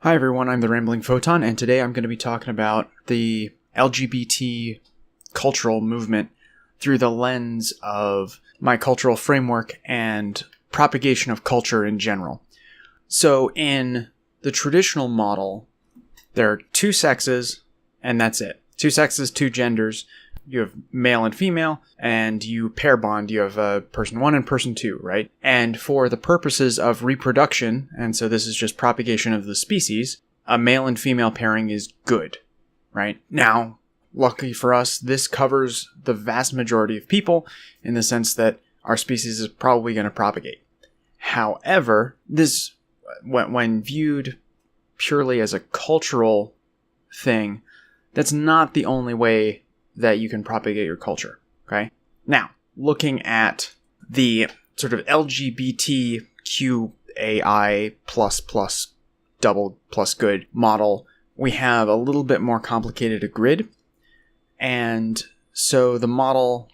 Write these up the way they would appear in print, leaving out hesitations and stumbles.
Hi everyone, I'm the Rambling Photon, and today I'm going to be talking about the LGBT cultural movement through the lens of my cultural framework and propagation of culture in general. So in the traditional model, there are two sexes, and that's it. Two sexes, two genders. You have male and female, and you pair bond. You have person one and person two, right? And for the purposes of reproduction, and so this is just propagation of the species, a male and female pairing is good, right? Now, luckily for us, this covers the vast majority of people in the sense that our species is probably going to propagate. However, this, when viewed purely as a cultural thing, that's not the only way that you can propagate your culture, okay? Now, looking at the sort of LGBTQAI plus double plus good model, we have a little bit more complicated a grid, and so the model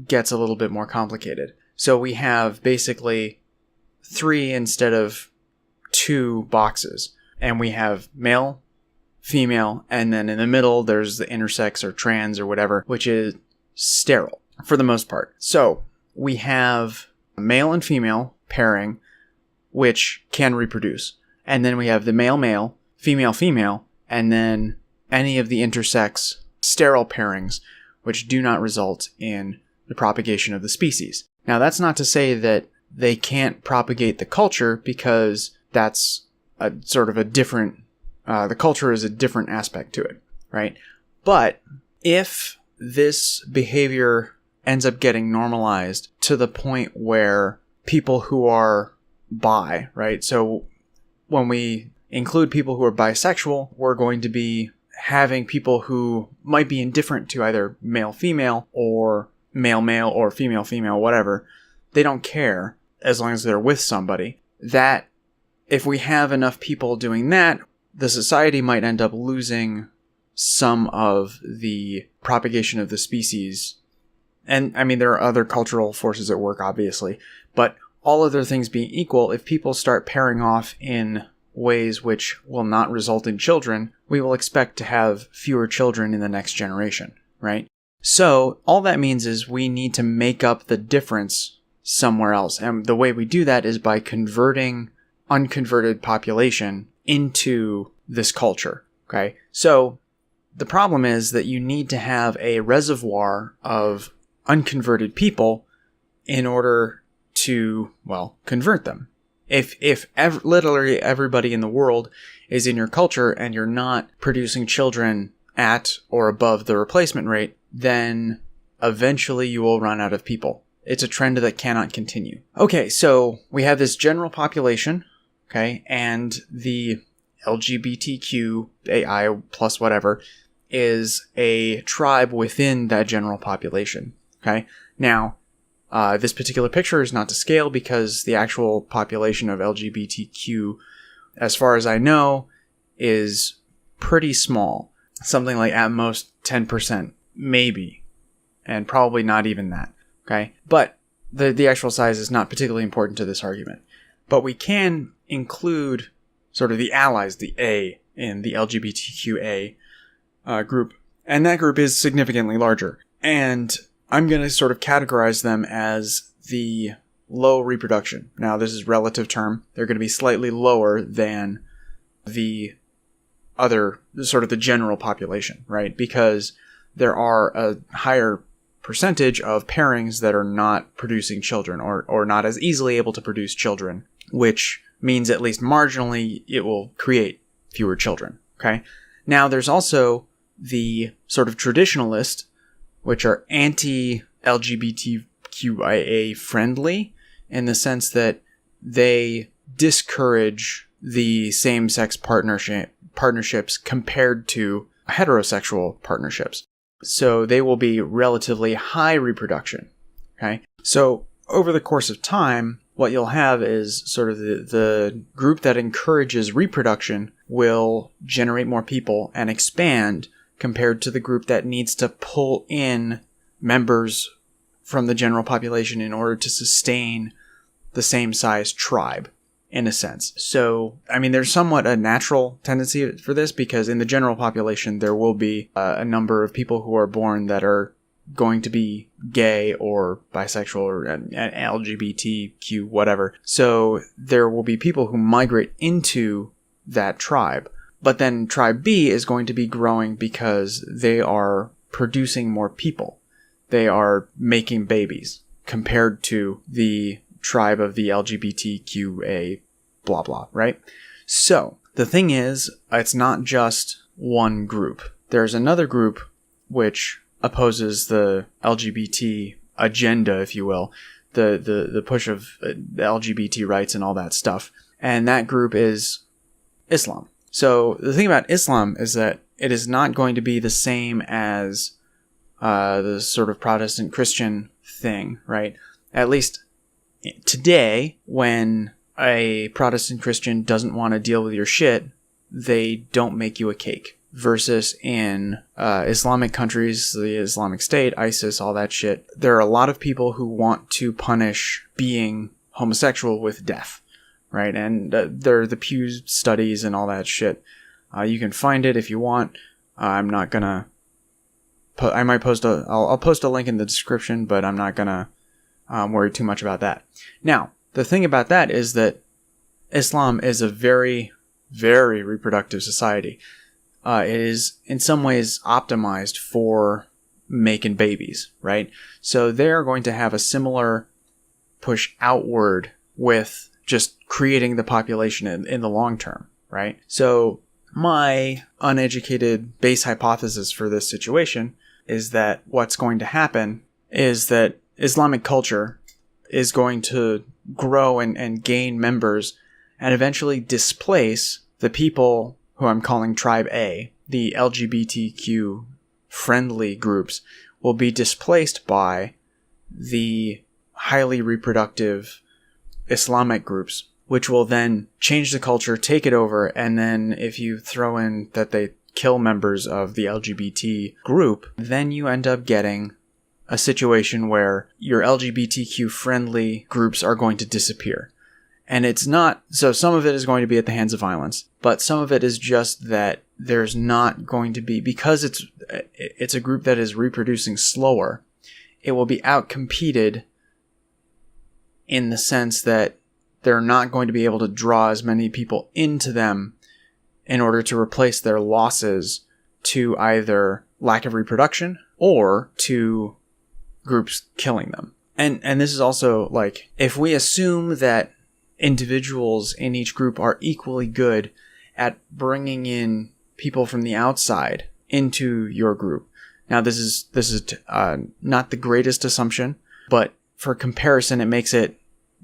gets a little bit more complicated. So we have basically 3 instead of 2 boxes, and we have male, female, and then in the middle there's the intersex or trans or whatever, which is sterile for the most part. So we have a male and female pairing which can reproduce, and then we have the male, female, and then any of the intersex sterile pairings which do not result in the propagation of the species. Now that's not to say that they can't propagate the culture, because that's a sort of a different the culture is a different aspect to it, right? But if this behavior ends up getting normalized to the point where people who are bi, right? So when we include people who are bisexual, we're going to be having people who might be indifferent to either male-female or male-male or female-female, whatever. They don't care as long as they're with somebody. That if we have enough people doing that, the society might end up losing some of the propagation of the species. And I mean, there are other cultural forces at work, obviously, but all other things being equal, if people start pairing off in ways which will not result in children, we will expect to have fewer children in the next generation, right? So all that means is we need to make up the difference somewhere else. And the way we do that is by converting unconverted population into this culture, okay? So the problem is that you need to have a reservoir of unconverted people in order to, well, convert them. If literally everybody in the world is in your culture and you're not producing children at or above the replacement rate, then eventually you will run out of people. It's a trend that cannot continue. Okay, so we have this general population, okay, and the LGBTQAI plus whatever is a tribe within that general population, okay? Now, this particular picture is not to scale because the actual population of LGBTQ, as far as I know, is pretty small. Something like at most 10%, maybe, and probably not even that, okay? But the actual size is not particularly important to this argument. But we can include sort of the allies, the A in the LGBTQA group. And that group is significantly larger. And I'm going to sort of categorize them as the low reproduction. Now, this is a relative term. They're going to be slightly lower than the other, sort of the general population, right? Because there are a higher percentage of pairings that are not producing children or not as easily able to produce children, which means at least marginally it will create fewer children, okay? Now, there's also the sort of traditionalist, which are anti-LGBTQIA friendly in the sense that they discourage the same-sex partnerships compared to heterosexual partnerships. So they will be relatively high reproduction, okay? So over the course of time, what you'll have is sort of the group that encourages reproduction will generate more people and expand compared to the group that needs to pull in members from the general population in order to sustain the same size tribe. in a sense. So, I mean, there's somewhat a natural tendency for this because in the general population, there will be a number of people who are born that are going to be gay or bisexual or LGBTQ, whatever. So there will be people who migrate into that tribe. But then tribe B is going to be growing because they are producing more people. They are making babies compared to the tribe of the LGBTQA blah blah, right? So the thing is, it's not just one group. There's another group which opposes the LGBT agenda, if you will, the push of the LGBT rights and all that stuff. And that group is Islam. So the thing about Islam is that it is not going to be the same as the sort of Protestant Christian thing, right? At least today, when a Protestant Christian doesn't want to deal with your shit, they don't make you a cake. Versus in Islamic countries, the Islamic State, ISIS, all that shit, there are a lot of people who want to punish being homosexual with death, right? And there are the Pew studies and all that shit. You can find it if you want. I'm not gonna... I might post I'll post a link in the description, but I'm not gonna worry too much about that. Now, the thing about that is that Islam is a very, very reproductive society. It is in some ways optimized for making babies, right? So they're going to have a similar push outward with just creating the population in the long term, right? So my uneducated base hypothesis for this situation is that what's going to happen is that Islamic culture is going to grow and gain members and eventually displace the people who I'm calling Tribe A, the LGBTQ friendly groups, will be displaced by the highly reproductive Islamic groups, which will then change the culture, take it over, and then if you throw in that they kill members of the LGBT group, then you end up getting a situation where your LGBTQ friendly groups are going to disappear. And it's not, so some of it is going to be at the hands of violence, but some of it is just that there's not going to be, because it's a group that is reproducing slower, it will be outcompeted in the sense that they're not going to be able to draw as many people into them in order to replace their losses to either lack of reproduction or to groups killing them. And this is also like, if we assume that individuals in each group are equally good at bringing in people from the outside into your group. Now, this is not the greatest assumption, but for comparison, it makes it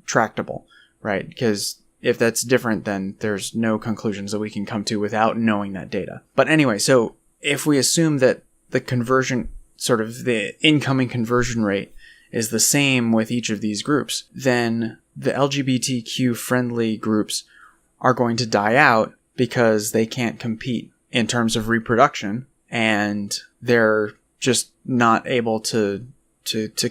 tractable, right? Because if that's different, then there's no conclusions that we can come to without knowing that data. But anyway, so if we assume that the conversion, sort of the incoming conversion rate is the same with each of these groups, then the LGBTQ friendly groups are going to die out because they can't compete in terms of reproduction, and they're just not able to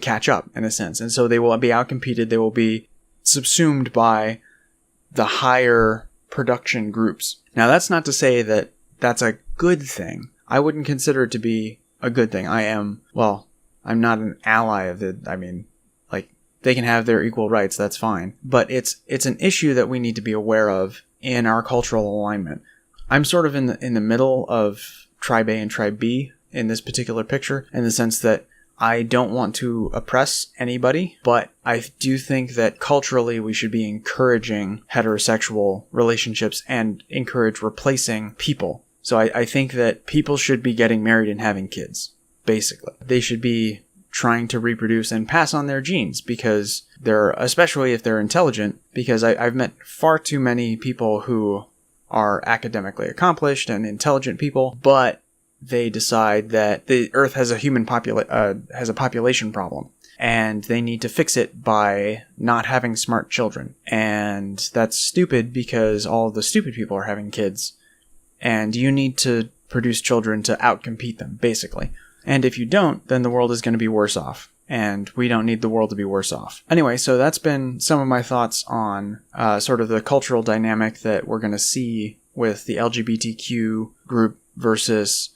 catch up in a sense. And so they will be outcompeted. They will be subsumed by the higher production groups. Now, that's not to say that that's a good thing. I wouldn't consider it to be a good thing. I'm not an ally of it. I mean, like, they can have their equal rights, that's fine. But it's an issue that we need to be aware of in our cultural alignment. I'm sort of in the middle of Tribe A and Tribe B in this particular picture, in the sense that I don't want to oppress anybody, but I do think that culturally we should be encouraging heterosexual relationships and encourage replacing people. So I think that people should be getting married and having kids, basically. They should be trying to reproduce and pass on their genes, because especially if they're intelligent, because I've met far too many people who are academically accomplished and intelligent people, but they decide that the Earth has a population problem, and they need to fix it by not having smart children. And that's stupid, because all of the stupid people are having kids, and you need to produce children to outcompete them, basically. And if you don't, then the world is going to be worse off. and we don't need the world to be worse off. Anyway, so that's been some of my thoughts on sort of the cultural dynamic that we're going to see with the LGBTQ group versus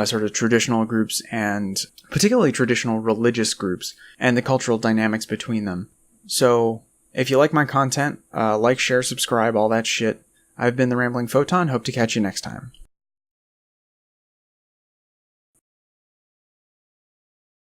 sort of traditional groups, and particularly traditional religious groups, and the cultural dynamics between them. So if you like my content, like, share, subscribe, all that shit. I've been the Rambling Photon. Hope to catch you next time.